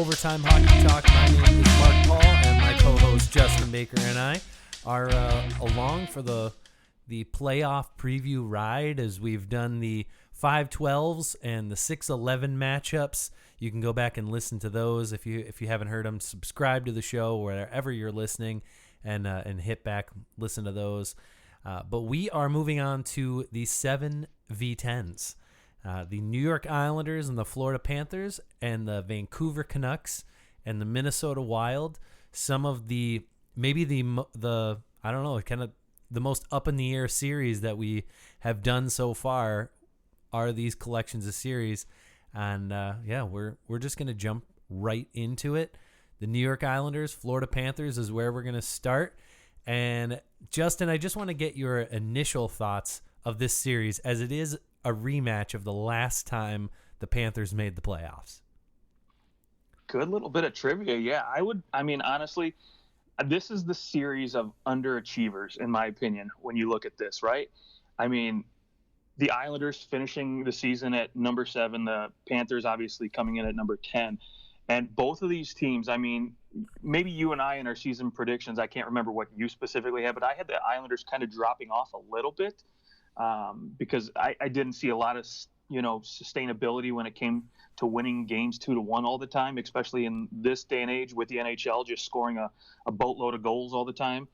Overtime Hockey Talk. My name is Mark Paul, and my co-host Justin Baker and I are along for the playoff preview ride as we've done the 5-12s and the 6-11 matchups. You can go back and listen to those if you haven't heard them. Subscribe to the show wherever you're listening, and hit back, listen to those. But we are moving on to the 7v10s. The New York Islanders and the Florida Panthers and the Vancouver Canucks and the Minnesota Wild. Some of the I don't know, kind of the most up in the air series that we have done so far are these collections of series. And we're just going to jump right into it. The New York Islanders, Florida Panthers is where we're going to start. And Justin, I just want to get your initial thoughts of this series, as it is a rematch of the last time the Panthers made the playoffs. Good little bit of trivia. Yeah, honestly, this is the series of underachievers, in my opinion, when you look at this, right? I mean, the Islanders finishing the season at number 7, the Panthers obviously coming in at number 10. And both of these teams, I mean, maybe you and I in our season predictions, I can't remember what you specifically had, but I had the Islanders kind of dropping off a little bit. Because I didn't see a lot of, sustainability when it came to winning games 2-1 all the time, especially in this day and age with the NHL just scoring a boatload of goals all the time.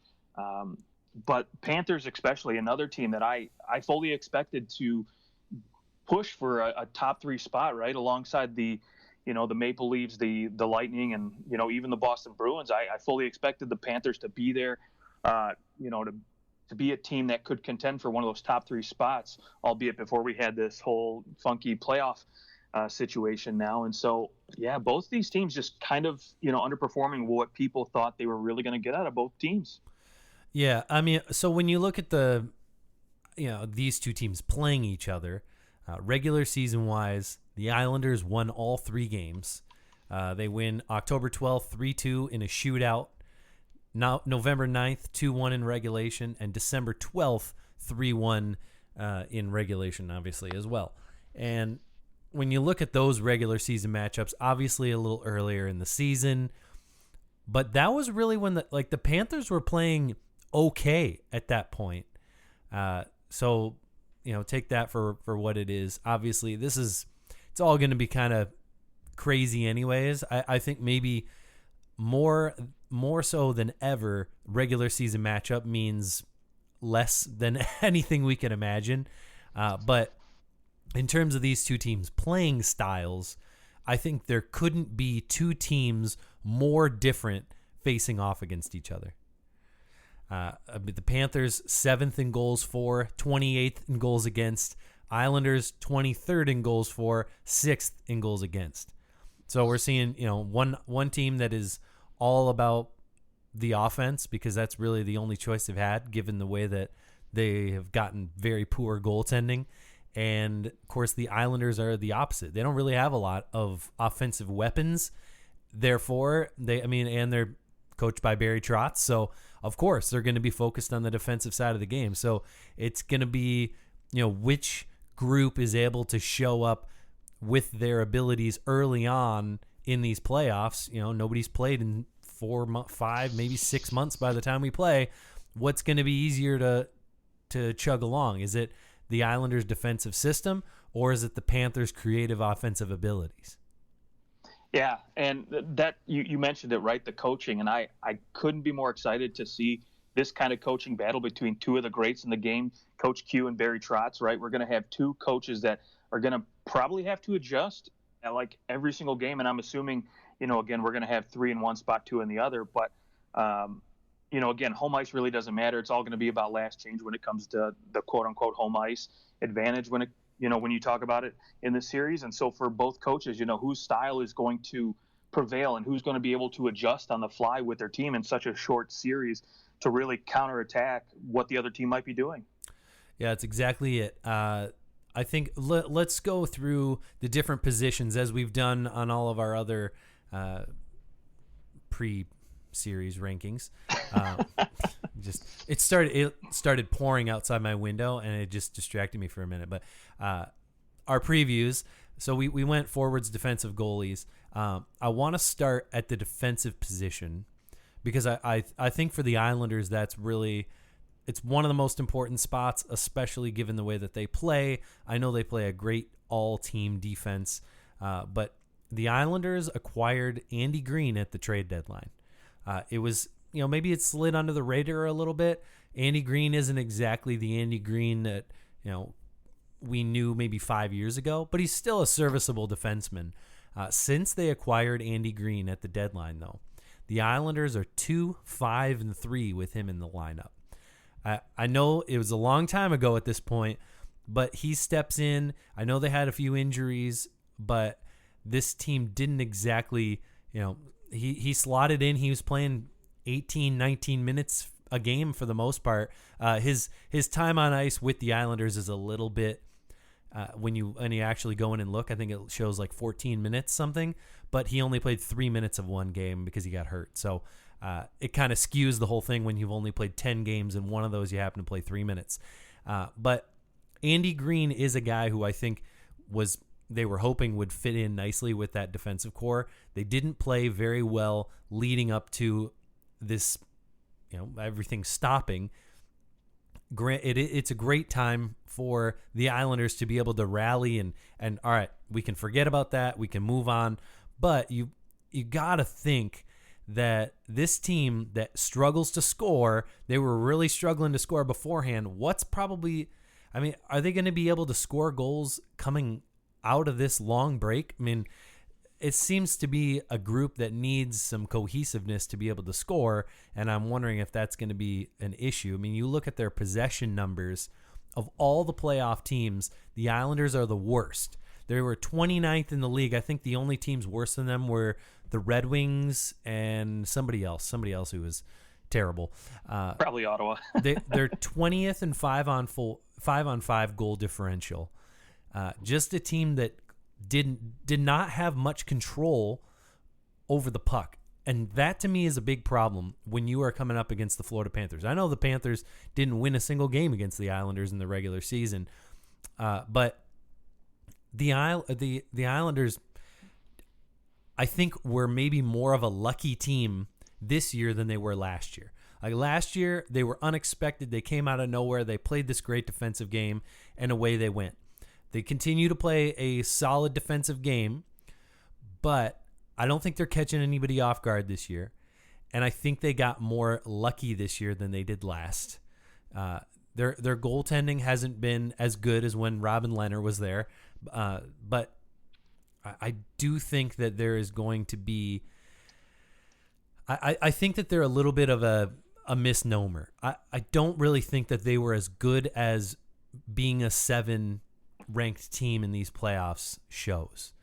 But Panthers, especially, another team that I fully expected to push for a top 3 spot, right, alongside the Maple Leafs, the Lightning, and even the Boston Bruins. I fully expected the Panthers to be there, to be a team that could contend for one of those top 3 spots, albeit before we had this whole funky playoff situation now. And so, yeah, both these teams just kind of, underperforming what people thought they were really going to get out of both teams. Yeah, I mean, so when you look at these two teams playing each other, regular season-wise, the Islanders won all 3 games. They win October 12th, 3-2 in a shootout. Now, November 9th, 2-1 in regulation, and December 12th, 3-1 in regulation, obviously, as well. And when you look at those regular season matchups, obviously a little earlier in the season, but that was really when the Panthers were playing okay at that point. So, take that for what it is. Obviously, it's all going to be kind of crazy anyways. I think maybe more so than ever, regular season matchup means less than anything we can imagine. But in terms of these two teams' playing styles, I think there couldn't be 2 teams more different facing off against each other. The Panthers 7th in goals for, 28th in goals against. Islanders 23rd in goals for, 6th in goals against. So we're seeing, one team that is all about the offense, because that's really the only choice they've had, given the way that they have gotten very poor goaltending. And of course, the Islanders are the opposite. They don't really have a lot of offensive weapons. Therefore, and they're coached by Barry Trotz. So of course, they're going to be focused on the defensive side of the game. So it's going to be, which group is able to show up with their abilities early on in these playoffs. Nobody's played in 4, 5, maybe 6 months by the time we play. What's going to be easier to chug along? Is it the Islanders' defensive system, or is it the Panthers' creative offensive abilities? Yeah, and that you mentioned it, right? The coaching, and I couldn't be more excited to see this kind of coaching battle between 2 of the greats in the game, Coach Q and Barry Trotz, right? We're going to have 2 coaches that are going to probably have to adjust at every single game, and I'm assuming, again, we're going to have 3 in one spot, 2 in the other. But, again, home ice really doesn't matter. It's all going to be about last change when it comes to the quote-unquote home ice advantage when you talk about it in this series. And so for both coaches, whose style is going to prevail and who's going to be able to adjust on the fly with their team in such a short series to really counterattack what the other team might be doing. Yeah, that's exactly it. I think let's go through the different positions as we've done on all of our other pre-series rankings. It started pouring outside my window, and it just distracted me for a minute. But our previews, So we went forwards, defensive, goalies. I want to start at the defensive position because I think for the Islanders it's one of the most important spots, especially given the way that they play. I know they play a great all-team defense, but the Islanders acquired Andy Green at the trade deadline. It was, maybe it slid under the radar a little bit. Andy Green isn't exactly the Andy Green that, we knew maybe 5 years ago, but he's still a serviceable defenseman. Since they acquired Andy Green at the deadline, though, the Islanders are 2-5-3 with him in the lineup. I know it was a long time ago at this point, but he steps in. I know they had a few injuries, but this team didn't exactly, he slotted in. He was playing 18, 19 minutes a game for the most part. His time on ice with the Islanders is a little bit, when you actually go in and look, I think it shows like 14 minutes something, but he only played 3 minutes of one game because he got hurt. So it kind of skews the whole thing when you've only played 10 games and one of those you happen to play 3 minutes. But Andy Green is a guy who I think they were hoping would fit in nicely with that defensive core. They didn't play very well leading up to this, everything stopping. It's a great time for the Islanders to be able to rally and all right, we can forget about that. We can move on. But you got to think that this team that struggles to score, they were really struggling to score beforehand. Are they going to be able to score goals coming out of this long break? I mean, it seems to be a group that needs some cohesiveness to be able to score, and I'm wondering if that's going to be an issue. I mean, you look at their possession numbers of all the playoff teams, the Islanders are the worst. They were 29th in the league. I think the only teams worse than them were the Red Wings and somebody else who was terrible. Probably Ottawa. They're 20th in 5-on-5 goal differential. Just a team that did not have much control over the puck. And that to me is a big problem when you are coming up against the Florida Panthers. I know the Panthers didn't win a single game against the Islanders in the regular season, but the Islanders, I think, were maybe more of a lucky team this year than they were last year. Like last year, they were unexpected. They came out of nowhere. They played this great defensive game, and away they went. They continue to play a solid defensive game, but I don't think they're catching anybody off guard this year. And I think they got more lucky this year than they did last. Their goaltending hasn't been as good as when Robin Lehner was there. But I do think that there is going to be... I think that they're a little bit of a misnomer. I don't really think that they were as good as being a 7-ranked team in these playoffs shows.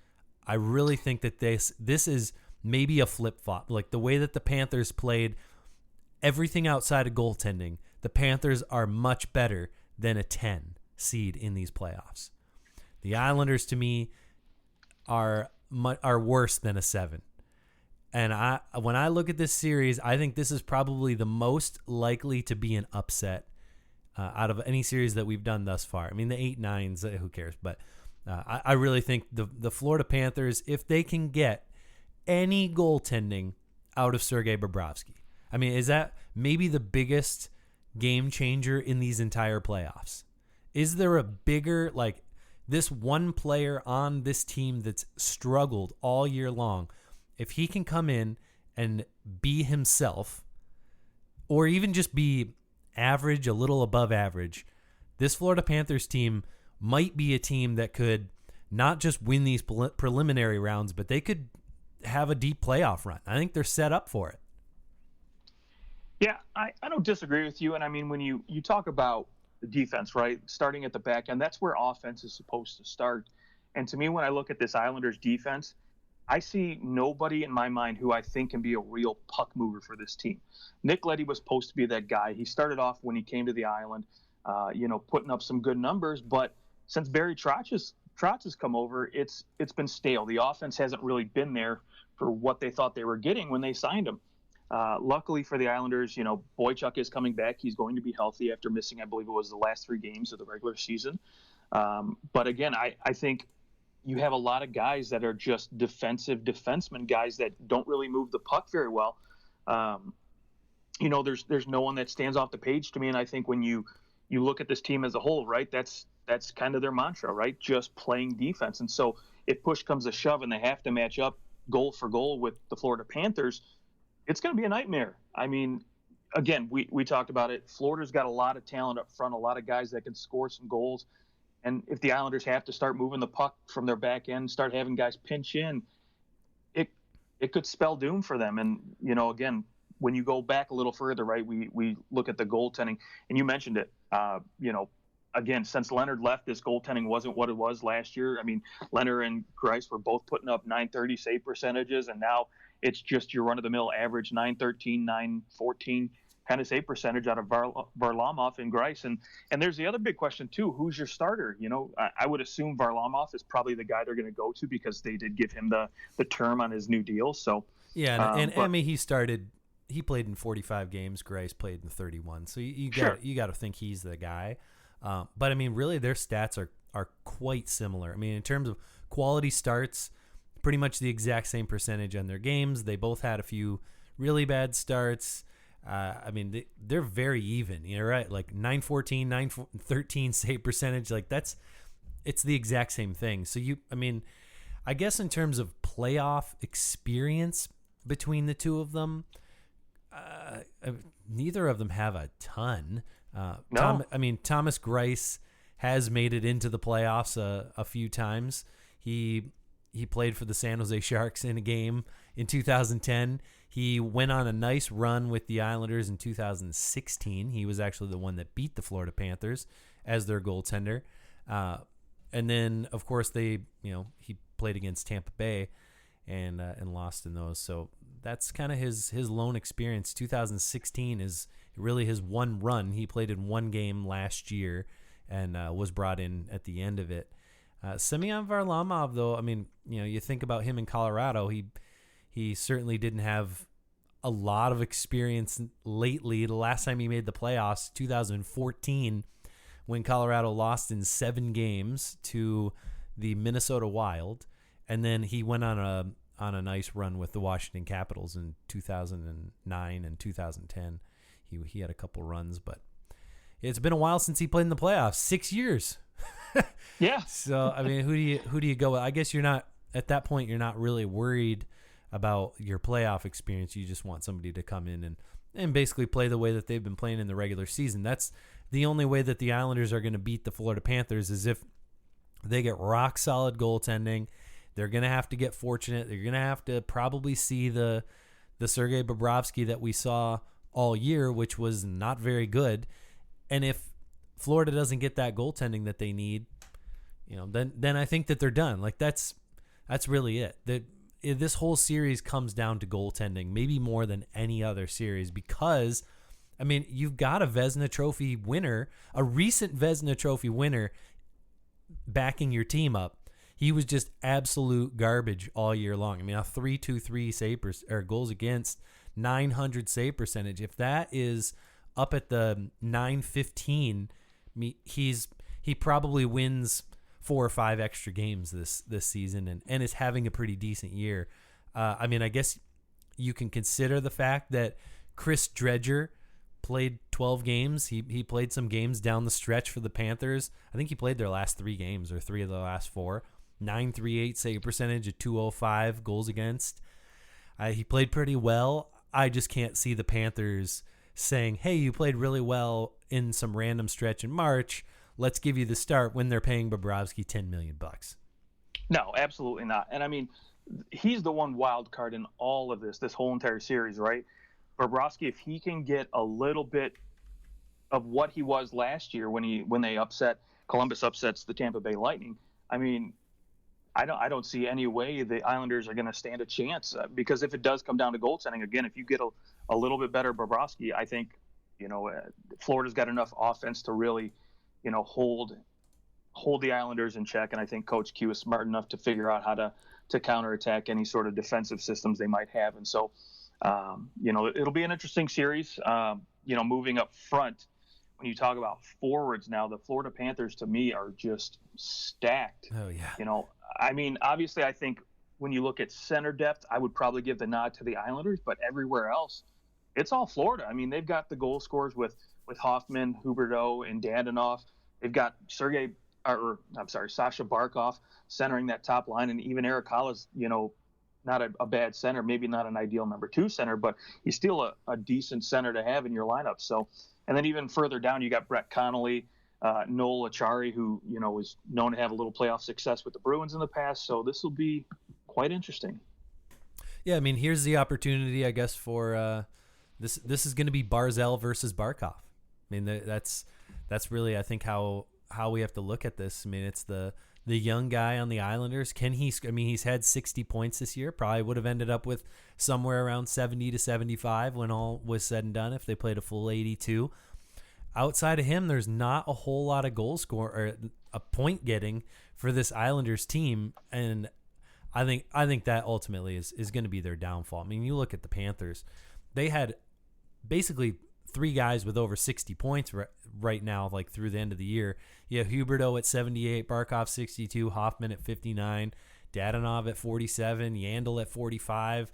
I really think that this is maybe a flip-flop. Like the way that the Panthers played everything outside of goaltending, the Panthers are much better than a 10 seed in these playoffs. The Islanders, to me, are worse than a 7. And when I look at this series, I think this is probably the most likely to be an upset out of any series that we've done thus far. I mean, the 8-9s, who cares? But I really think the Florida Panthers, if they can get any goaltending out of Sergei Bobrovsky, I mean, is that maybe the biggest game changer in these entire playoffs? Is there a bigger, like, this one player on this team that's struggled all year long, if he can come in and be himself, or even just be average, a little above average, this Florida Panthers team might be a team that could not just win these preliminary rounds, but they could have a deep playoff run. I think they're set up for it. Yeah, I don't disagree with you. And I mean, when you talk about the defense, right, starting at the back end, that's where offense is supposed to start. And to me, when I look at this Islanders defense, I see nobody in my mind who I think can be a real puck mover for this team. Nick Leddy was supposed to be that guy. He started off when he came to the island, putting up some good numbers. But since Barry Trotz has come over, it's been stale. The offense hasn't really been there for what they thought they were getting when they signed him. Luckily for the Islanders, Boychuk is coming back. He's going to be healthy after missing, I believe it was the last 3 games of the regular season. But again, I think you have a lot of guys that are just defensive defensemen, guys that don't really move the puck very well. There's no one that stands off the page to me, and I think when you look at this team as a whole, right, that's kind of their mantra, right, just playing defense. And so if push comes to shove and they have to match up goal for goal with the Florida Panthers, it's going to be a nightmare. I mean, again, we talked about it. Florida's got a lot of talent up front, a lot of guys that can score some goals. And if the Islanders have to start moving the puck from their back end, start having guys pinch in, it could spell doom for them. And, again, when you go back a little further, right, we look at the goaltending, and you mentioned it, again, since Leonard left, this goaltending wasn't what it was last year. I mean, Leonard and Greiss were both putting up .930 save percentages, and now it's just your run-of-the-mill average .913, .914 kind of save percentage out of Varlamov and Greiss. And there's the other big question, too. Who's your starter? I would assume Varlamov is probably the guy they're going to go to because they did give him the term on his new deal. So yeah, I mean, he played in 45 games. Greiss played in 31. So you got to think he's the guy. But I mean, really, their stats are quite similar. I mean, in terms of quality starts, pretty much the exact same percentage on their games. They both had a few really bad starts. I mean, they're very even. You're right, like 914, 913 save percentage. Like it's the exact same thing. So I guess in terms of playoff experience between the two of them, neither of them have a ton. No. Thomas Greiss has made it into the playoffs a few times. He played for the San Jose Sharks in a game in 2010. He went on a nice run with the Islanders in 2016. He was actually the one that beat the Florida Panthers as their goaltender. And then, of course, he played against Tampa Bay and lost in those. So that's kind of his lone experience. 2016 is really his one run. He played in one game last year and was brought in at the end of it. Semyon Varlamov, though, I mean, you think about him in Colorado, he certainly didn't have a lot of experience lately. The last time he made the playoffs, 2014, when Colorado lost in 7 games to the Minnesota Wild, and then he went on a nice run with the Washington Capitals in 2009 and 2010. He had a couple runs, but it's been a while since he played in the playoffs. 6 years. Yeah. So I mean, who do you go with? I guess you're not at that point. You're not really worried about your playoff experience. You just want somebody to come in and basically play the way that they've been playing in the regular season. That's the only way that the Islanders are going to beat the Florida Panthers is if they get rock solid goaltending. They're going to have to get fortunate. They're going to have to probably see the Sergei Bobrovsky that we saw all year, which was not very good. And if Florida doesn't get that goaltending that they need, then I think that they're done. Like that's really it. This whole series comes down to goaltending, maybe more than any other series, because I mean, you've got a Vezina Trophy winner, a recent Vezina Trophy winner backing your team up. He was just absolute garbage all year long. I mean, a 3.23 save or goals against, 900 save percentage. If that is up at the 915, he probably wins 4 or 5 extra games this season and is having a pretty decent year. I mean, I guess you can consider the fact that Chris Dredger played 12 games. He played some games down the stretch for the Panthers. I think he played their last 3 games or 3 of the last 4. 938 save percentage, a 205 goals against. He played pretty well. I just can't see the Panthers saying, hey, you played really well in some random stretch in March. Let's give you the start when they're paying Bobrovsky $10 million. No, absolutely not. And I mean, he's the one wild card in all of this whole entire series, right? Bobrovsky, if he can get a little bit of what he was last year when Columbus upsets the Tampa Bay Lightning, I mean, I don't see any way the Islanders are going to stand a chance because if it does come down to goaltending, again, if you get a little bit better Bobrovsky, I think, Florida's got enough offense to really, hold the Islanders in check. And I think Coach Q is smart enough to figure out how to counterattack any sort of defensive systems they might have. And so, it'll be an interesting series. Moving up front, when you talk about forwards now, the Florida Panthers to me are just stacked. Oh yeah. I mean, obviously, I think when you look at center depth, I would probably give the nod to the Islanders, but everywhere else, it's all Florida. I mean, they've got the goal scorers with Hoffman, Huberdeau, and Dadonov. They've got Sasha Barkov centering that top line, and even Eric Hollis, not a bad center, maybe not an ideal number 2 center, but he's still a decent center to have in your lineup. So, and then even further down, you got Brett Connolly, Noel Achari, who was known to have a little playoff success with the Bruins in the past. So this will be quite interesting. Yeah, I mean, here's the opportunity, I guess, for this. This is going to be Barzal versus Barkov. I mean, that's really, I think, how we have to look at this. I mean, it's the young guy on the Islanders. Can he? I mean, he's had 60 points this year. Probably would have ended up with somewhere around 70 to 75 when all was said and done if they played a full 82. Outside of him, there's not a whole lot of goal score or a point getting for this Islanders team, and I think that ultimately is going to be their downfall. I mean, you look at the Panthers; they had basically 3 guys with over 60 points right now, like through the end of the year. You have Huberdeau at 78, Barkov 62, Hoffman at 59, Dadonov at 47, Yandel at 45,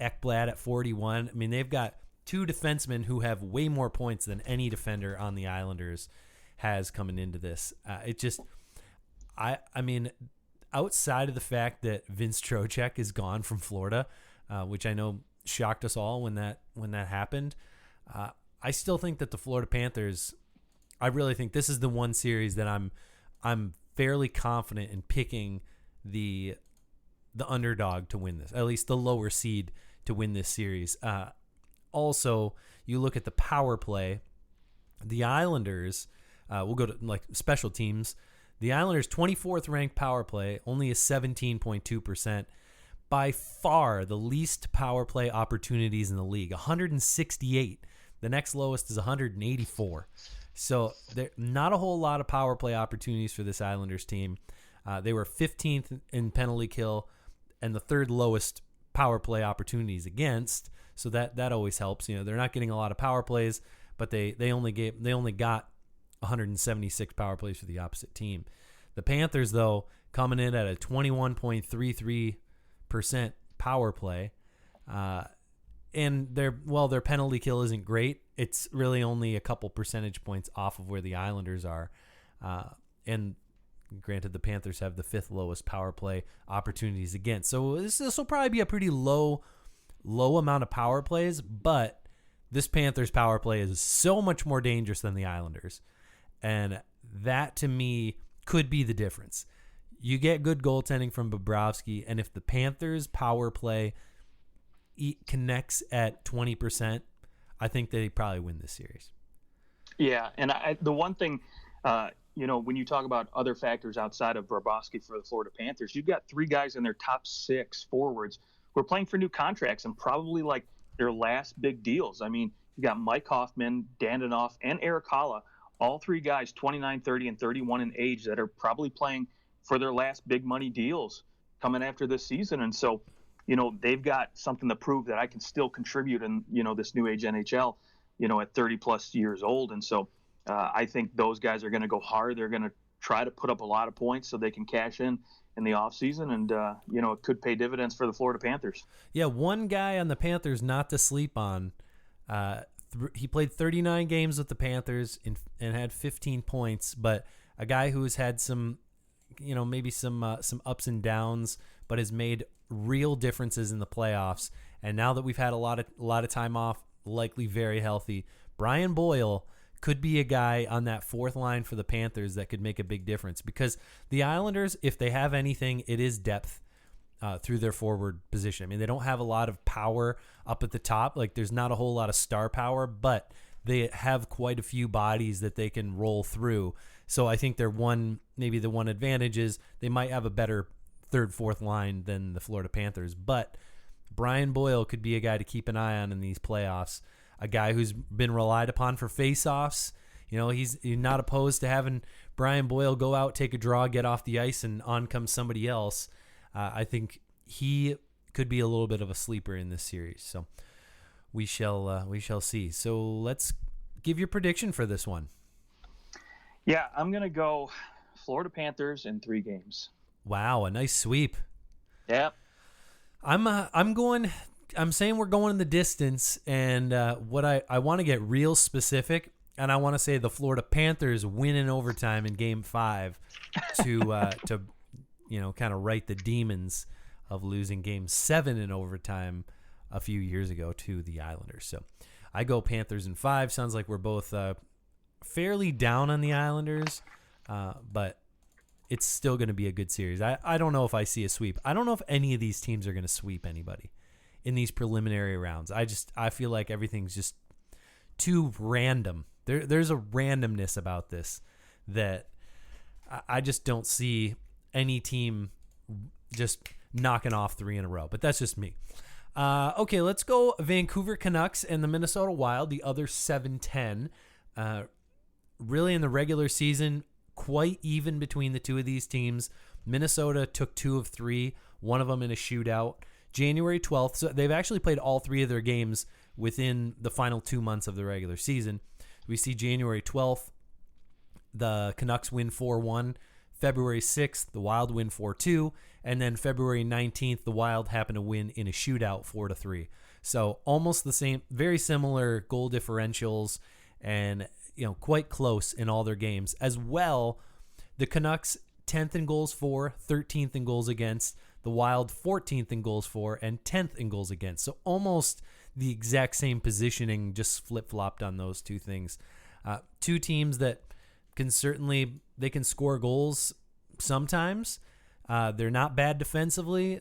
Ekblad at 41. I mean, they've got 2 defensemen who have way more points than any defender on the Islanders has coming into this. I mean, outside of the fact that Vince Trocheck is gone from Florida, which I know shocked us all when that happened, I still think that the Florida Panthers, I really think this is the one series that I'm fairly confident in picking the underdog to win this, at least the lower seed to win this series. Also, you look at the power play, the Islanders, we'll go to like special teams. The Islanders 24th ranked power play, only a 17.2%. By far the least power play opportunities in the league, 168. The next lowest is 184. So there not a whole lot of power play opportunities for this Islanders team. They were 15th in penalty kill and the 3rd lowest power play opportunities against. So that always helps. They're not getting a lot of power plays, but they only got 176 power plays for the opposite team. The Panthers, though, coming in at a 21.33% power play. And their penalty kill isn't great. It's really only a couple percentage points off of where the Islanders are. And granted, the Panthers have the 5th lowest power play opportunities against. So this will probably be a pretty low amount of power plays, but this Panthers power play is so much more dangerous than the Islanders. And that, to me, could be the difference. You get good goaltending from Bobrovsky, and if the Panthers power play connects at 20%, I think they probably win this series. Yeah, and the one thing, when you talk about other factors outside of Bobrovsky for the Florida Panthers, you've got 3 guys in their top 6 forwards who are playing for new contracts and probably like their last big deals. I mean, you got Mike Hoffman, Dadonov, and Eric Halla, all 3 guys 29, 30, and 31 in age that are probably playing for their last big money deals coming after this season. And so, they've got something to prove that I can still contribute in, this new age NHL, at 30 plus years old. And so I think those guys are going to go hard. They're going to try to put up a lot of points so they can cash in the offseason. And, it could pay dividends for the Florida Panthers. Yeah, one guy on the Panthers not to sleep on. He played 39 games with the Panthers and had 15 points, but a guy who has had some, maybe some ups and downs, but has made real differences in the playoffs. And now that we've had a lot of time off, likely very healthy, Brian Boyle could be a guy on that 4th line for the Panthers that could make a big difference, because the Islanders, if they have anything, it is depth through their forward position. I mean, they don't have a lot of power up at the top. Like, there's not a whole lot of star power, but they have quite a few bodies that they can roll through. So I think the one advantage is they might have a better 3rd, 4th line than the Florida Panthers. But Brian Boyle could be a guy to keep an eye on in these playoffs, a guy who's been relied upon for faceoffs. He's not opposed to having Brian Boyle go out, take a draw, get off the ice, and on comes somebody else. I think he could be a little bit of a sleeper in this series. So we shall see. So let's give your prediction for this one. Yeah, I'm going to go Florida Panthers in 3 games. Wow, a nice sweep. Yeah. I'm saying we're going the distance, and what I want to get real specific, and I want to say the Florida Panthers win in overtime in Game 5 to kind of right the demons of losing Game 7 in overtime a few years ago to the Islanders. So I go Panthers in 5. Sounds like we're both fairly down on the Islanders, but it's still going to be a good series. I don't know if I see a sweep. I don't know if any of these teams are going to sweep anybody in these preliminary rounds. I feel like everything's just too random. There's a randomness about this that I just don't see any team just knocking off 3 in a row. But that's just me. Okay, let's go Vancouver Canucks and the Minnesota Wild, the other 7-10. Really in the regular season, quite even between the two of these teams. Minnesota took 2 of 3, one of them in a shootout. January 12th, so they've actually played all 3 of their games within the final 2 months of the regular season. We see January 12th, the Canucks win 4-1. February 6th, the Wild win 4-2. And then February 19th, the Wild happen to win in a shootout 4-3. So almost the same, very similar goal differentials and quite close in all their games. As well, the Canucks 10th in goals for, 13th in goals against, the Wild 14th in goals for, and 10th in goals against. So almost the exact same positioning, just flip-flopped on those two things. Two teams that they can score goals sometimes. They're not bad defensively.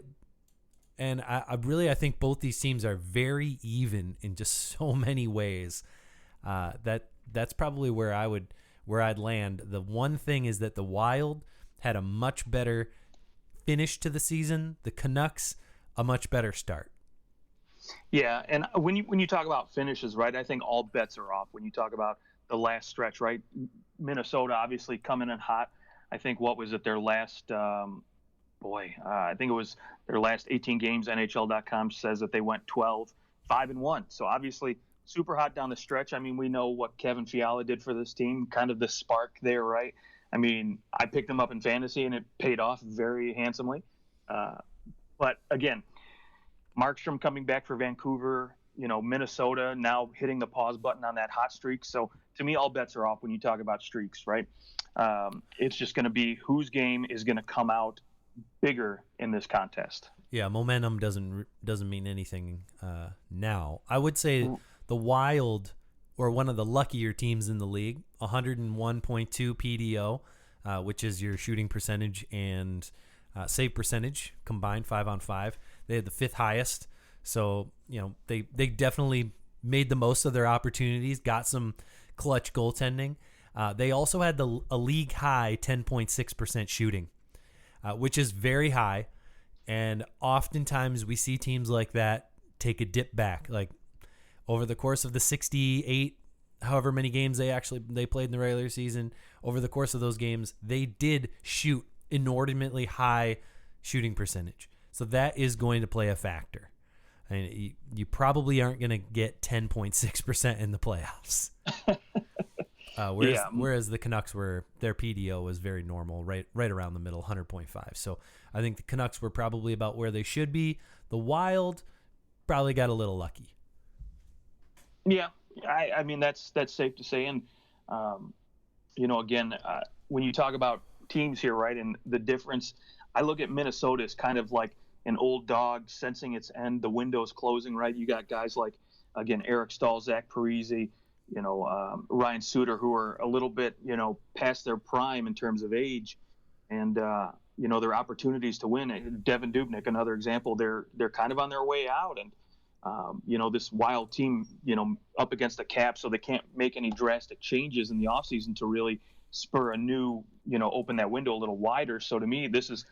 And I think both these teams are very even in just so many ways. That's probably where I'd land. The one thing is that the Wild had a much better finish to the season. The Canucks, a much better start. Yeah, and when you talk about finishes, right, I think all bets are off when you talk about the last stretch, right? Minnesota obviously coming in hot. I think what was it, their last I think it was their last 18 games. NHL.com says that they went 12-5-1. So obviously super hot down the stretch. I mean, we know what Kevin Fiala did for this team, kind of the spark there, right? I mean, I picked them up in fantasy and it paid off very handsomely. But again, Markstrom coming back for Vancouver, Minnesota now hitting the pause button on that hot streak. So to me, all bets are off when you talk about streaks, right? It's just going to be whose game is going to come out bigger in this contest. Yeah, momentum doesn't mean anything now. I would say the Wild, or one of the luckier teams in the league, 101.2 PDO, which is your shooting percentage and save percentage combined 5-on-5. They had the 5th highest, so they definitely made the most of their opportunities, got some clutch goaltending. They also had a league high 10.6% shooting, which is very high, and oftentimes we see teams like that take a dip back. Like over the course of the 68, however many games they played in the regular season, over the course of those games, they did shoot inordinately high shooting percentage. So that is going to play a factor. I mean, you probably aren't going to get 10.6% in the playoffs. Whereas the Canucks their PDO was very normal, right around the middle, 100.5. So I think the Canucks were probably about where they should be. The Wild probably got a little lucky. Yeah, I mean that's safe to say. And again, when you talk about teams here, right, and the difference, I look at Minnesota as kind of like an old dog sensing its end. The window's closing, right? You got guys like, again, Eric Stahl, Zach Parise, Ryan Suter, who are a little bit, past their prime in terms of age, and their opportunities to win. Devin Dubnyk, another example, they're kind of on their way out, and this Wild team, up against the cap, so they can't make any drastic changes in the offseason to really spur a new, open that window a little wider. So to me, this is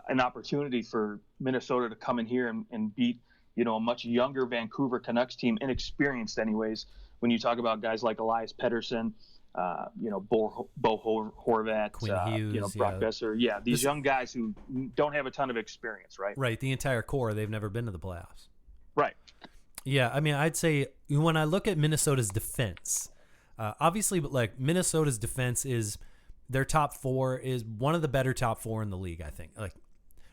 an opportunity for Minnesota to come in here and beat, a much younger Vancouver Canucks team, inexperienced anyways. When you talk about guys like Elias Pettersson, Bo Horvat, Quinn Hughes, Brock Besser. These young guys who don't have a ton of experience, right? Right, the entire core, they've never been to the playoffs. Right. Yeah, I mean, I'd say when I look at Minnesota's defense, Obviously, but like Minnesota's defense is their top four is one of the better top four in the league. I think like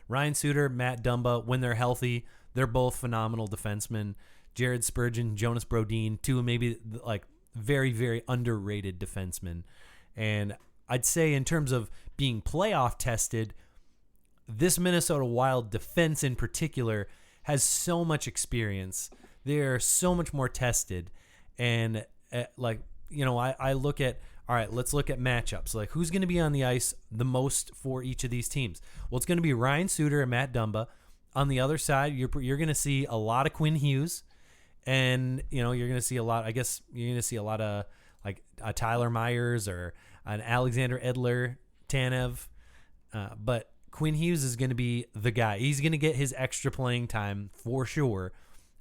Ryan Suter, Matt Dumba, when they're healthy, they're both phenomenal defensemen. Jared Spurgeon, Jonas Brodin, two maybe like very, very underrated defensemen. And I'd say in terms of being playoff tested, this Minnesota Wild defense in particular has so much experience. They're so much more tested. And I look at, all right, let's look at matchups. Like who's going to be on the ice the most for each of these teams? Well, it's going to be Ryan Suter and Matt Dumba. On the other side, you're going to see a lot of Quinn Hughes. And, you're going to see a lot, I guess you're going to see a lot of like a Tyler Myers or an Alexander Edler, Tanev. But Quinn Hughes is going to be the guy. He's going to get his extra playing time for sure.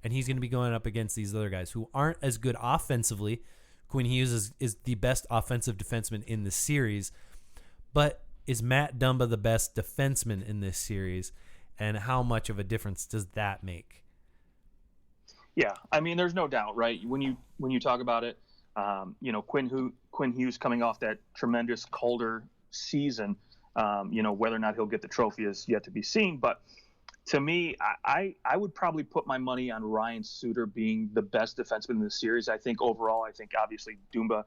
And he's going to be going up against these other guys who aren't as good offensively. Quinn Hughes is the best offensive defenseman in this series. But is Matt Dumba the best defenseman in this series? And how much of a difference does that make? Yeah, I mean, there's no doubt, right? When you talk about it, Quinn Hughes coming off that tremendous Calder season, whether or not he'll get the trophy is yet to be seen. But to me, I would probably put my money on Ryan Suter being the best defenseman in the series. I think overall, obviously Dumba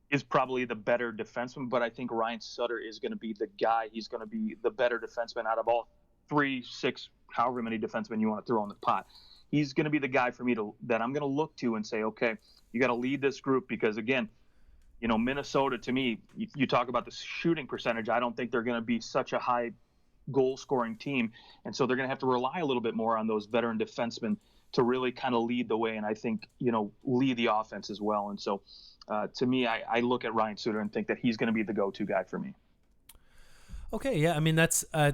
is probably the better defenseman, but I think Ryan Suter is going to be the guy. He's going to be the better defenseman out of all 3, 6, however many defensemen you want to throw in the pot. He's going to be the guy for me that I'm going to look to and say, okay, you got to lead this group because, again, Minnesota, to me, you talk about the shooting percentage. I don't think they're going to be such a high goal-scoring team, and so they're going to have to rely a little bit more on those veteran defensemen to really kind of lead the way and I think, lead the offense as well. And so, to me, I look at Ryan Suter and think that he's going to be the go-to guy for me. Okay, yeah, I mean that's I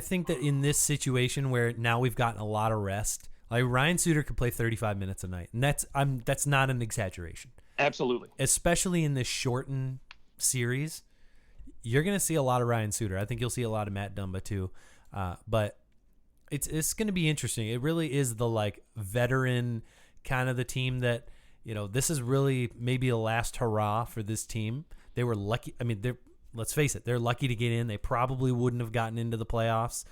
think that in this situation where now we've gotten a lot of rest, like Ryan Suter could play 35 minutes a night, and that's not an exaggeration. Absolutely, especially in this shortened series, you're going to see a lot of Ryan Suter. I think you'll see a lot of Matt Dumba too, but it's going to be interesting. It really is the like veteran kind of the team that this is really maybe a last hurrah for this team. They were lucky. I mean, let's face it, they're lucky to get in. They probably wouldn't have gotten into the playoffs.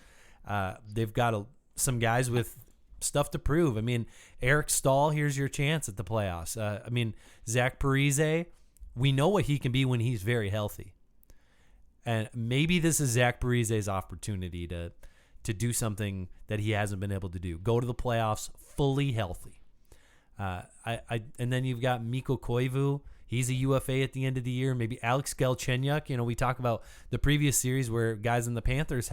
They've got some guys with stuff to prove. I mean, Eric Stahl, here's your chance at the playoffs. Zach Parise, we know what he can be when he's very healthy. And maybe this is Zach Parise's opportunity to do something that he hasn't been able to do. Go to the playoffs fully healthy. And then you've got Mikko Koivu. He's a UFA at the end of the year. Maybe Alex Galchenyuk. We talk about the previous series where guys in the Panthers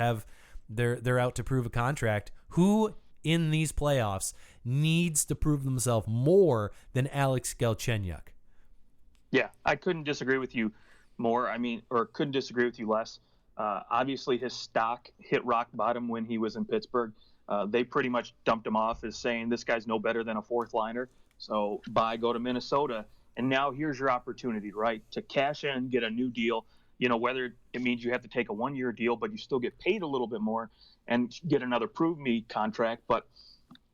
they're out to prove a contract. Who in these playoffs needs to prove themselves more than Alex Galchenyuk? Yeah, I couldn't disagree with you more. Or couldn't disagree with you less. Obviously, his stock hit rock bottom when he was in Pittsburgh. They pretty much dumped him off as saying this guy's no better than a fourth liner. So go to Minnesota. And now here's your opportunity, right, to cash in, get a new deal, whether it means you have to take a 1-year deal, but you still get paid a little bit more and get another prove me contract. But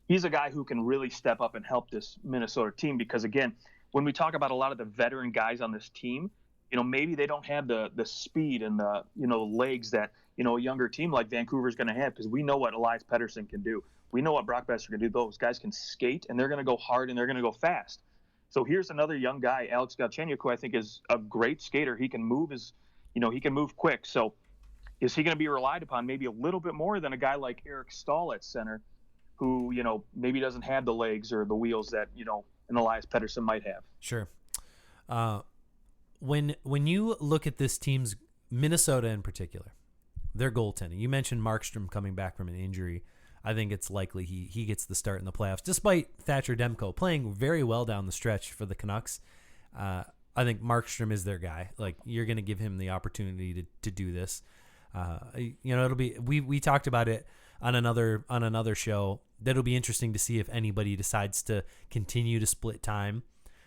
he's a guy who can really step up and help this Minnesota team because, again, when we talk about a lot of the veteran guys on this team, maybe they don't have the speed and the, legs that, a younger team like Vancouver is going to have because we know what Elias Pettersson can do. We know what Brock Besser can do. Those guys can skate, and they're going to go hard, and they're going to go fast. So here's another young guy, Alex Galchenyuk, who I think is a great skater. He can move he can move quick. So is he going to be relied upon maybe a little bit more than a guy like Eric Stahl at center who, maybe doesn't have the legs or the wheels that, an Elias Pettersson might have? Sure. When you look at this team's, Minnesota in particular, their goaltending, you mentioned Markstrom coming back from an injury. I think it's likely he gets the start in the playoffs, despite Thatcher Demko playing very well down the stretch for the Canucks. I think Markstrom is their guy. Like, you're going to give him the opportunity to do this. It'll be we talked about it on another show. That'll be interesting to see if anybody decides to continue to split time,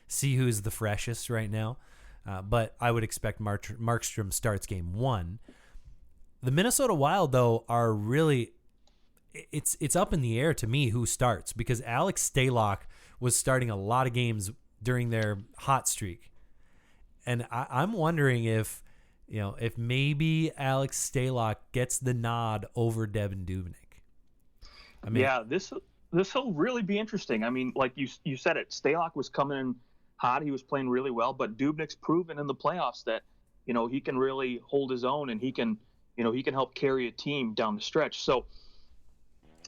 see who's the freshest right now. But I would expect Markstrom starts game 1. The Minnesota Wild, though, are really. It's up in the air to me who starts because Alex Stalock was starting a lot of games during their hot streak. And I'm wondering if maybe Alex Stalock gets the nod over Devin Dubnyk. I mean, yeah, this will really be interesting. I mean, like you said it, Stalock was coming in hot. He was playing really well, but Dubnyk's proven in the playoffs that, he can really hold his own, and he can help carry a team down the stretch. So,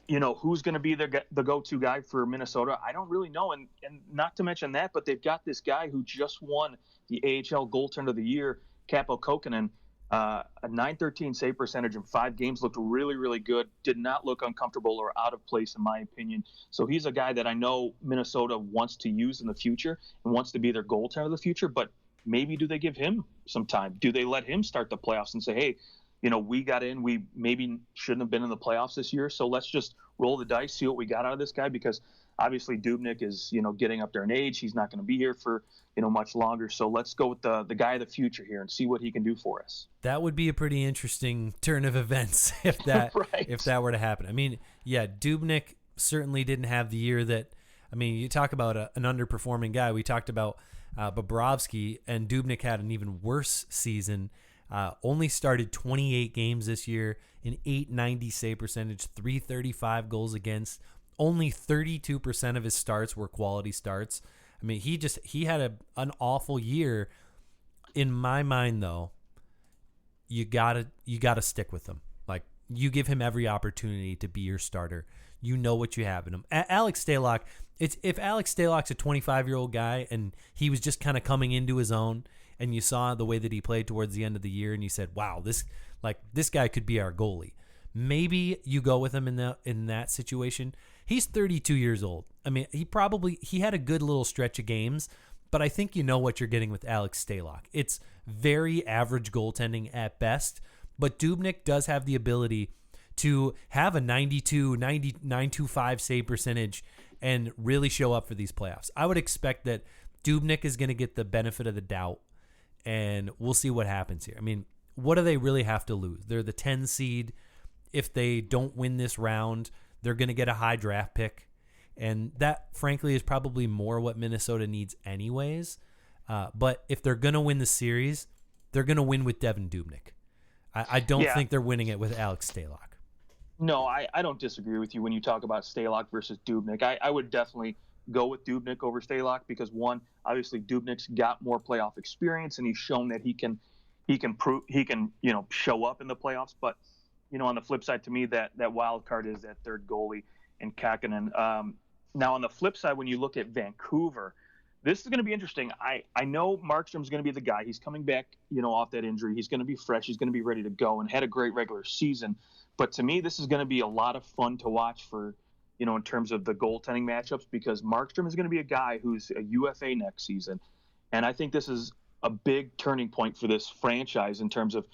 who's going to be the go-to guy for Minnesota? I don't really know. And not to mention that, but they've got this guy who just won the AHL Goaltender of the Year, Kaapo Kokkonen, a .913 save percentage in 5 games, looked really, really good, did not look uncomfortable or out of place in my opinion. So he's a guy that I know Minnesota wants to use in the future and wants to be their goaltender of the future, but maybe do they give him some time? Do they let him start the playoffs and say, hey, we got in, we maybe shouldn't have been in the playoffs this year, so let's just roll the dice, see what we got out of this guy, because obviously Dubnyk is, getting up there in age. He's not going to be here for, much longer. So let's go with the guy of the future here and see what he can do for us. That would be a pretty interesting turn of events if that right. if that were to happen. I mean, yeah, Dubnyk certainly didn't have the year that, I mean, you talk about an underperforming guy. We talked about Bobrovsky, and Dubnyk had an even worse season. Only started 28 games this year, an .890 save percentage, .335 goals against. Only 32% of his starts were quality starts. I mean, he had an awful year. In my mind, though, you gotta stick with him. Like, you give him every opportunity to be your starter. You know what you have in him. Alex Stalock, if Alex Stalock's a 25-year-old guy and he was just kind of coming into his own, and you saw the way that he played towards the end of the year, and you said, wow, this guy could be our goalie. Maybe you go with him in that situation. He's 32 years old. I mean, he had a good little stretch of games, but I think you know what you're getting with Alex Stalock. It's very average goaltending at best, but Dubnyk does have the ability to have a 925 save percentage and really show up for these playoffs. I would expect that Dubnyk is going to get the benefit of the doubt, and we'll see what happens here. I mean, what do they really have to lose? They're the 10 seed. If they don't win this round, they're going to get a high draft pick. And that, frankly, is probably more what Minnesota needs anyways. But if they're going to win the series, they're going to win with Devin Dubnyk. I don't think they're winning it with Alex Stalock. No, I don't disagree with you when you talk about Stalock versus Dubnyk. I would definitely go with Dubnyk over Stalock because, one, obviously Dubnyk's got more playoff experience, and he's shown that he can show up in the playoffs. But on the flip side, to me, that wild card is that third goalie in Kakkonen. Now, on the flip side, when you look at Vancouver, this is going to be interesting. I know Markstrom's going to be the guy. He's coming back, off that injury. He's going to be fresh. He's going to be ready to go and had a great regular season. But to me, this is going to be a lot of fun to watch for, in terms of the goaltending matchups, because Markstrom is going to be a guy who's a UFA next season. And I think this is a big turning point for this franchise in terms of,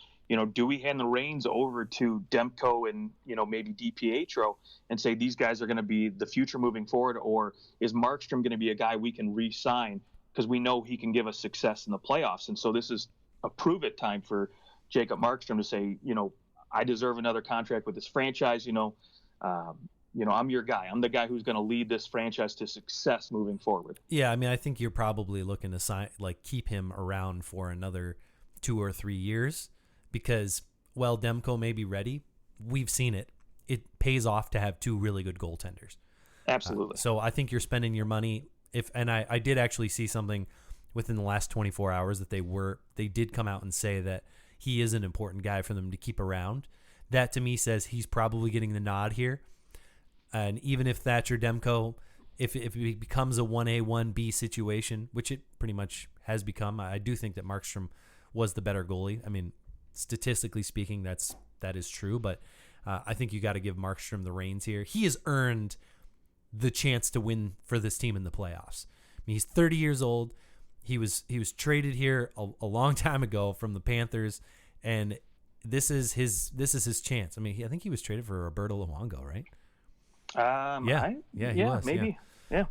do we hand the reins over to Demko and, maybe DiPietro and say these guys are going to be the future moving forward? Or is Markstrom going to be a guy we can re-sign because we know he can give us success in the playoffs? And so this is a prove-it time for Jacob Markstrom to say, I deserve another contract with this franchise. I'm your guy. I'm the guy who's going to lead this franchise to success moving forward. Yeah, I mean, I think you're probably looking to keep him around for another 2 or 3 years. Because, well, Demko may be ready. We've seen it. It pays off to have 2 really good goaltenders. Absolutely. So I think you're spending your money. I did actually see something within the last 24 hours that they did come out and say that he is an important guy for them to keep around. That to me says he's probably getting the nod here. And even if Thatcher Demko, if it becomes a 1A, 1B situation, which it pretty much has become, I do think that Markstrom was the better goalie. I mean, statistically speaking, that is true, but I think you got to give Markstrom the reins here. He has earned the chance to win for this team in the playoffs. I mean, he's 30 years old. He was traded here a long time ago from the Panthers, and this is his chance. I mean, I think he was traded for Roberto Luongo, right? He was, maybe. Yeah.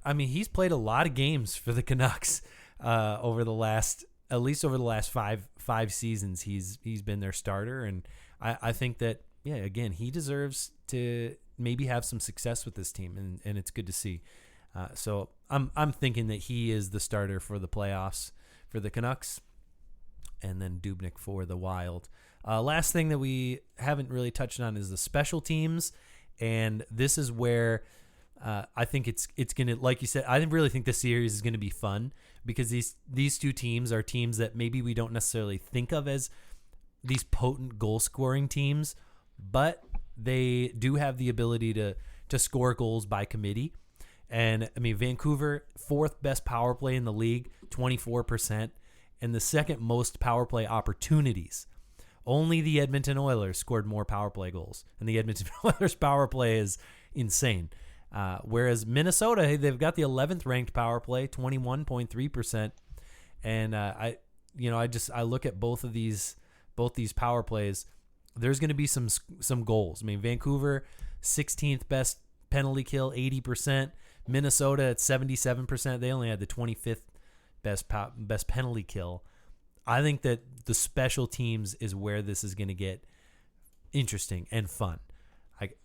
I mean, he's played a lot of games for the Canucks over the last 5 seasons. He's been their starter, and I think that, yeah, again, he deserves to maybe have some success with this team, and it's good to see. So I'm thinking that he is the starter for the playoffs for the Canucks, and then Dubnyk for the Wild. Last thing that we haven't really touched on is the special teams, and this is where I think it's gonna, like you said, I really think this series is gonna be fun because these two teams are teams that maybe we don't necessarily think of as these potent goal scoring teams, but they do have the ability to score goals by committee. And I mean, Vancouver, 4th best power play in the league, 24%, and the 2nd most power play opportunities. Only the Edmonton Oilers scored more power play goals, and the Edmonton Oilers power play is insane. Whereas Minnesota, they've got the 11th ranked power play, 21.3%, and I look at both these power plays. There's going to be some goals. I mean, Vancouver, 16th best penalty kill, 80%. Minnesota at 77%. They only had the 25th best penalty kill. I think that the special teams is where this is going to get interesting and fun.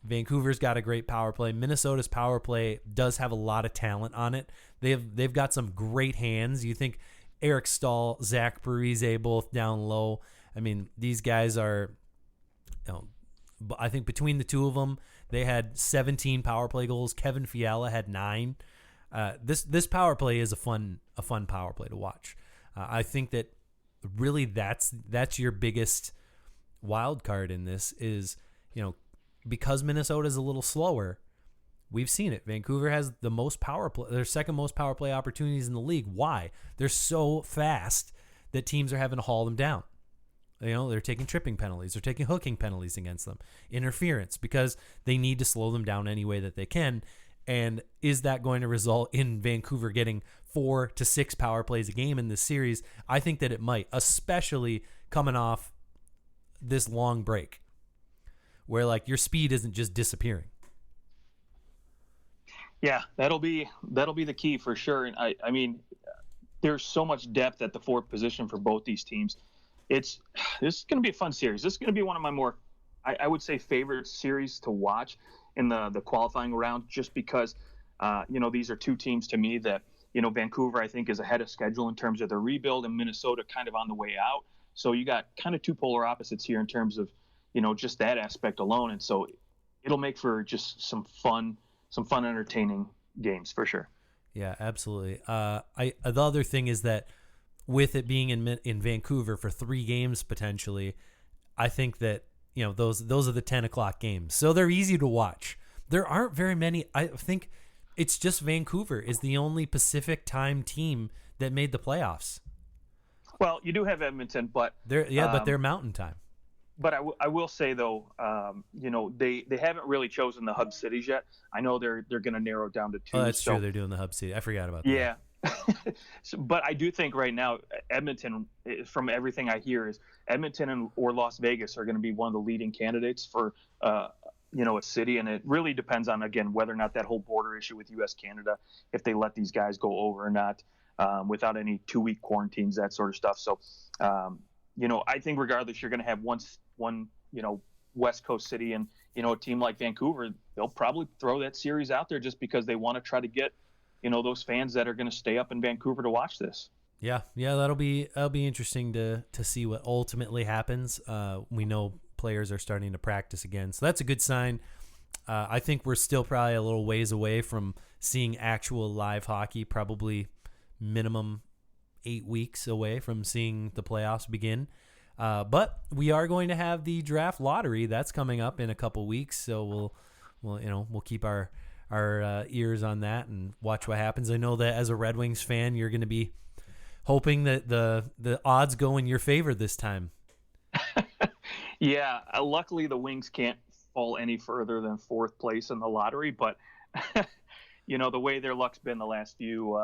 Vancouver's got a great power play. Minnesota's power play does have a lot of talent on it. They've got some great hands. You think Eric Stahl, Zach Parise, both down low. I mean, these guys are, I think between the two of them, they had 17 power play goals. Kevin Fiala had 9. This power play is a fun power play to watch. I think that really that's your biggest wild card in this is, because Minnesota is a little slower. We've seen it. Vancouver has the most power play, their 2nd most power play opportunities in the league. Why? They're so fast that teams are having to haul them down. They're taking tripping penalties. They're taking hooking penalties against them. Interference, because they need to slow them down any way that they can. And is that going to result in Vancouver getting 4 to 6 power plays a game in this series? I think that it might, especially coming off this long break where your speed isn't just disappearing. Yeah, that'll be the key for sure. And I mean, there's so much depth at the 4th position for both these teams. This is going to be a fun series. This is going to be one of my more, I would say, favorite series to watch in the qualifying round, just because, these are two teams to me that, Vancouver, I think, is ahead of schedule in terms of their rebuild, and Minnesota kind of on the way out. So you got kind of two polar opposites here in terms of, just that aspect alone. And so it'll make for just some fun, entertaining games for sure. Yeah, absolutely. The other thing is that with it being in Vancouver for 3 games potentially, I think that those are the 10 o'clock games, so they're easy to watch. There aren't very many. I think it's just Vancouver is the only Pacific time team that made the playoffs. Well, you do have Edmonton, but they're Mountain Time. But I will say though, they haven't really chosen the hub cities yet. I know they're going to narrow it down to 2. Oh, that's true. They're doing the hub city. I forgot about that. Yeah. But I do think right now Edmonton, from everything I hear, is Edmonton or Las Vegas are going to be one of the leading candidates for a city, and it really depends on, again, whether or not that whole border issue with U.S. Canada, if they let these guys go over or not, without any 2-week quarantines, that sort of stuff. So I think regardless, you're going to have one West Coast city, and a team like Vancouver, they'll probably throw that series out there just because they want to try to get those fans that are going to stay up in Vancouver to watch this. Yeah, that'll be interesting to see what ultimately happens. We know players are starting to practice again, so that's a good sign. I think we're still probably a little ways away from seeing actual live hockey, probably minimum 8 weeks away from seeing the playoffs begin. But we are going to have the draft lottery that's coming up in a couple weeks, so we'll keep our ears on that and watch what happens. I know that as a Red Wings fan, you're going to be hoping that the odds go in your favor this time. Yeah, luckily the Wings can't fall any further than 4th place in the lottery, but the way their luck's been the last few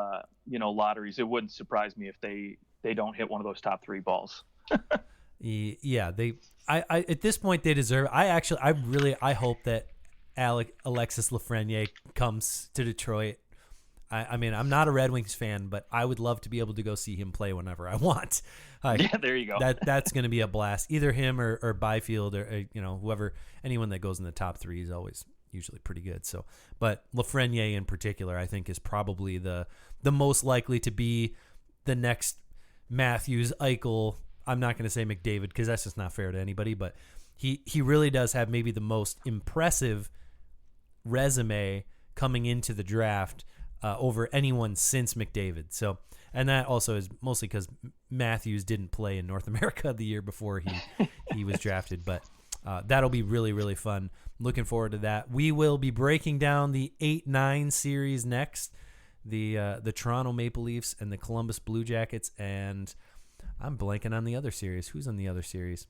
lotteries, it wouldn't surprise me if they don't hit one of those top 3 balls. Yeah, I at this point they deserve. I hope that Alexis Lafreniere comes to Detroit. I mean, I'm not a Red Wings fan, but I would love to be able to go see him play whenever I want. Yeah, there you go. That's going to be a blast. Either him or Byfield or whoever, anyone that goes in the top 3 is always usually pretty good. So, but Lafreniere in particular, I think, is probably the most likely to be the next Matthews, Eichel. I'm not going to say McDavid because that's just not fair to anybody, but he really does have maybe the most impressive resume coming into the draft over anyone since McDavid. So, and that also is mostly because Matthews didn't play in North America the year before he was drafted. But that'll be really, really fun. Looking forward to that. We will be breaking down the 8-9 series next, the Toronto Maple Leafs and the Columbus Blue Jackets, and I'm blanking on the other series. Who's on the other series?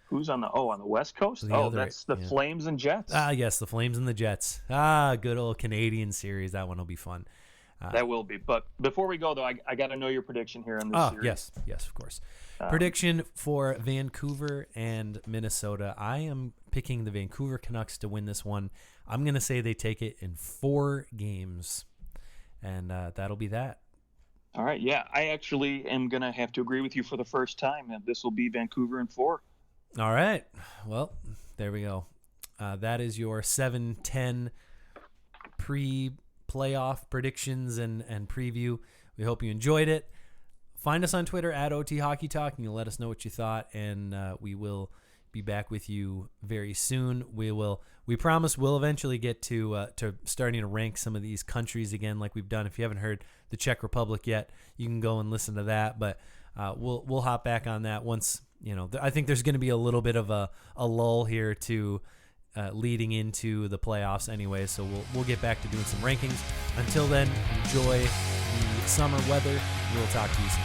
Who's on the West Coast? That's the Flames and Jets. Yes, the Flames and the Jets. Good old Canadian series. That one will be fun. That will be. But before we go, though, I got to know your prediction here in this series. Yes, of course. Prediction for Vancouver and Minnesota. I am picking the Vancouver Canucks to win this one. I'm going to say they take it in 4 games, and that'll be that. All right, yeah. I actually am going to have to agree with you for the first time. This will be Vancouver in 4. All right. Well, there we go. That is your 7-10 pre-playoff predictions and preview. We hope you enjoyed it. Find us on Twitter at OT Hockey Talk, and you'll let us know what you thought, and we will be back with you very soon. We promise we'll eventually get to starting to rank some of these countries again, like we've done. If you haven't heard the Czech Republic yet, you can go and listen to that. But we'll hop back on that once. I think there's going to be a little bit of a lull here to leading into the playoffs anyway, so we'll get back to doing some rankings. Until then, enjoy the summer weather. We'll talk to you soon.